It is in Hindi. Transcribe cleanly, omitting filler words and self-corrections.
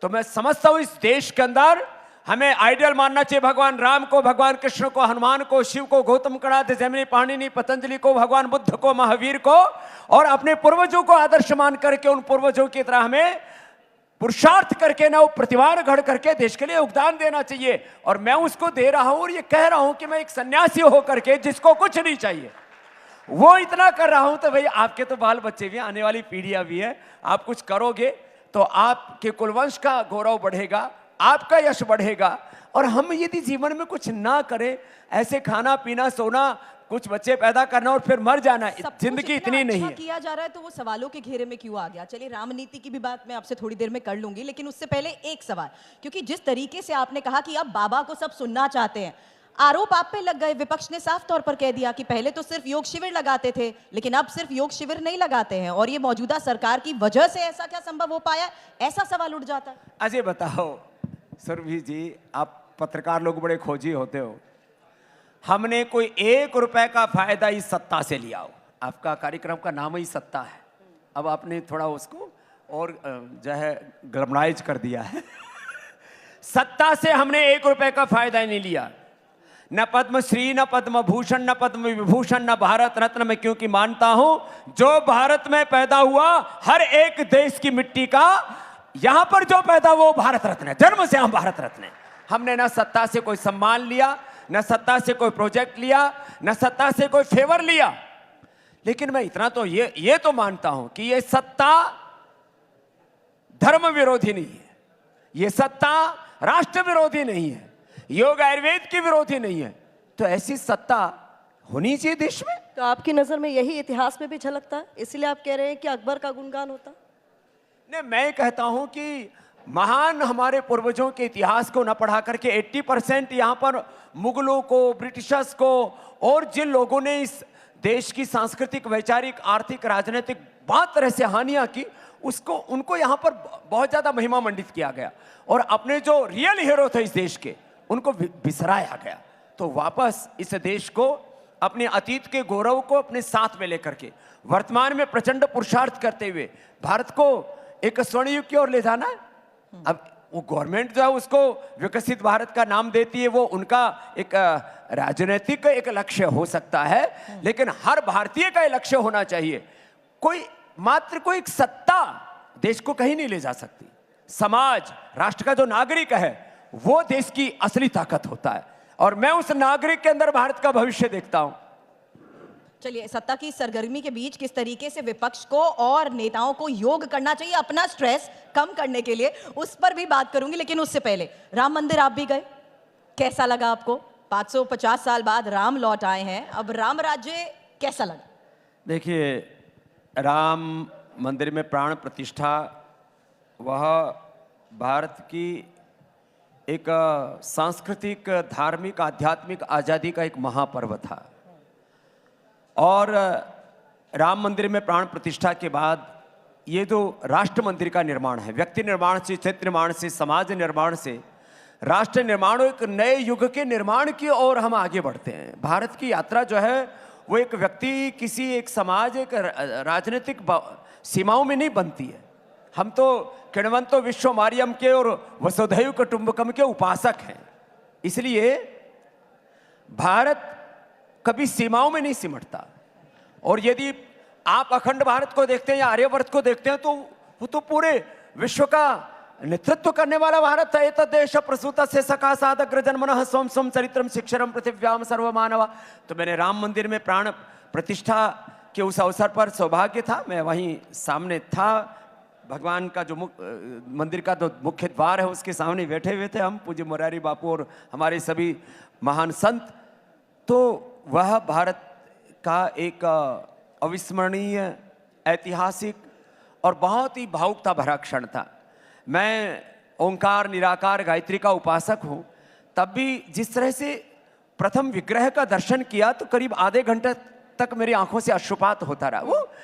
तो मैं समझता हूं इस देश के अंदर हमें आइडियल मानना चाहिए भगवान राम को, भगवान कृष्ण को, हनुमान को, शिव को, गौतम कणाद, जैमिनी, पाणिनि, पतंजलि को, भगवान बुद्ध को, महावीर को, और अपने पूर्वजों को आदर्श मान करके उन पूर्वजों की तरह हमें पुरुषार्थ करके ना वो प्रतिभान गढ़ करके देश के लिए योगदान देना चाहिए। और मैं उसको दे रहा हूं और ये कह रहा हूं कि मैं एक सन्यासी होकर के जिसको कुछ नहीं चाहिए वो इतना कर रहा हूं, तो भाई आपके तो बाल बच्चे भी, आने वाली पीढ़ियां भी है, आप कुछ करोगे तो आपके कुलवंश का गौरव बढ़ेगा, आपका यश बढ़ेगा। और हम यदि जीवन में कुछ ना करें, ऐसे खाना पीना सोना, कुछ बच्चे पैदा करना और फिर मर जाना, जिंदगी इतनी नहीं है। किया जा रहा है तो वो सवालों के घेरे में क्यों आ गया? चलिए रामनीति की भी बात मैं आपसे थोड़ी देर में कर लूंगी, लेकिन उससे पहले एक सवाल, क्योंकि जिस तरीके से आपने कहा कि अब बाबा को सब सुनना चाहते हैं, आरोप आप पे लग गए। विपक्ष ने साफ तौर पर कह दिया कि पहले तो सिर्फ योग शिविर लगाते थे, लेकिन अब सिर्फ योग शिविर नहीं लगाते हैं, और ये मौजूदा सरकार की वजह से ऐसा क्या संभव हो पाया? ऐसा सवाल उठ जाता है। अजय बताओ सुरभि जी, आप पत्रकार लोग बड़े खोजी होते हो, हमने कोई 1 रुपए का फायदा इस सत्ता से लिया हो? आपका कार्यक्रम का नाम ही सत्ता है, अब आपने थोड़ा उसको और जो है ग्लैमराइज कर दिया है। सत्ता से हमने 1 रुपए का फायदा नहीं लिया, न पद्मश्री, न पद्म भूषण, न पद्म विभूषण, न भारत रत्न। मैं क्योंकि मानता हूं जो भारत में पैदा हुआ हर एक देश की मिट्टी का यहां पर जो पैदा वो भारत रत्न है, जन्म से हम भारत रत्न है। हमने न सत्ता से कोई सम्मान लिया, न सत्ता से कोई प्रोजेक्ट लिया, न सत्ता से कोई फेवर लिया। लेकिन मैं इतना तो ये तो मानता हूं कि ये सत्ता धर्म विरोधी नहीं है, ये सत्ता राष्ट्र विरोधी नहीं है, योग आयुर्वेद की विरोधी नहीं है। तो ऐसी सत्ता होनी चाहिए देश में। तो आपकी नजर में यही इतिहास में भी झलकता है, इसलिए आप कह रहे हैं कि अकबर का गुणगान होता? नहीं, मैं कहता हूं कि महान हमारे पूर्वजों के इतिहास को न पढ़ा करके 80% यहां पर मुगलों को, ब्रिटिशर्स को और जिन लोगों ने इस देश की सांस्कृतिक, वैचारिक, आर्थिक, राजनीतिक बहुत तरह से हानियां की, उसको उनको यहां पर बहुत ज्यादा महिमा मंडित किया गया, और अपने जो रियल हीरो थे इस देश के उनको बिसराया गया। तो वापस इस देश को अपने अतीत के गौरव को अपने साथ में लेकर के वर्तमान में प्रचंड पुरुषार्थ करते हुए भारत को एक स्वर्ण युग की ओर ले जाना है। अब वो गवर्नमेंट जो है उसको विकसित भारत का नाम देती है, वो उनका एक राजनीतिक एक लक्ष्य हो सकता है, लेकिन हर भारतीय का ये लक्ष्य होना चाहिए। कोई मात्र कोई एक सत्ता देश को कहीं नहीं ले जा सकती। समाज, राष्ट्र का जो नागरिक है वो देश की असली ताकत होता है, और मैं उस नागरिक के अंदर भारत का भविष्य देखता हूं। चलिए, सत्ता की सरगर्मी के बीच किस तरीके से विपक्ष को और नेताओं को योग करना चाहिए अपना स्ट्रेस कम करने के लिए, उस पर भी बात करूंगी। लेकिन उससे पहले राम मंदिर आप भी गए, कैसा लगा आपको? 550 साल बाद राम लौट आए हैं, अब राम राज्य कैसा लगा? देखिए, राम मंदिर में प्राण प्रतिष्ठा वह भारत की एक सांस्कृतिक, धार्मिक, आध्यात्मिक आजादी का एक महापर्व था। और राम मंदिर में प्राण प्रतिष्ठा के बाद ये जो राष्ट्र मंदिर का निर्माण है, व्यक्ति निर्माण से, क्षेत्र निर्माण से, समाज निर्माण से राष्ट्र निर्माण, एक नए युग के निर्माण की ओर हम आगे बढ़ते हैं। भारत की यात्रा जो है वो एक व्यक्ति, किसी एक समाज, एक राजनीतिक सीमाओं में नहीं बनती है। हम तो किण्वंतो विश्व मारियम के और वसुधैव कुटुंबकम के उपासक हैं। इसलिए भारत कभी सीमाओं में नहीं सिमटता, और यदि आप अखंड भारत को देखते हैं या आर्यवर्त को देखते हैं तो वो तो पूरे विश्व का नेतृत्व करने वाला भारत है। एतद् देश प्रसूत से सका सादग्र जन्मनः स्वम स्वम चरित्रम शिक्षरम पृथिव्याम सर्वमानवा। तो मैंने राम मंदिर में प्राण प्रतिष्ठा के उस अवसर पर सौभाग्य था, मैं वहीं सामने था, भगवान का जो मंदिर का जो मुख्य द्वार है उसके सामने बैठे हुए थे हम, पूज्य मुरारी बापू और हमारे सभी महान संत। तो वह भारत का एक अविस्मरणीय, ऐतिहासिक और बहुत ही भावुकता भरा क्षण था। मैं ओंकार, निराकार, गायत्री का उपासक हूँ, तब भी जिस तरह से प्रथम विग्रह का दर्शन किया तो करीब आधे घंटे तक मेरी आंखों से अश्रुपात होता रहा। वो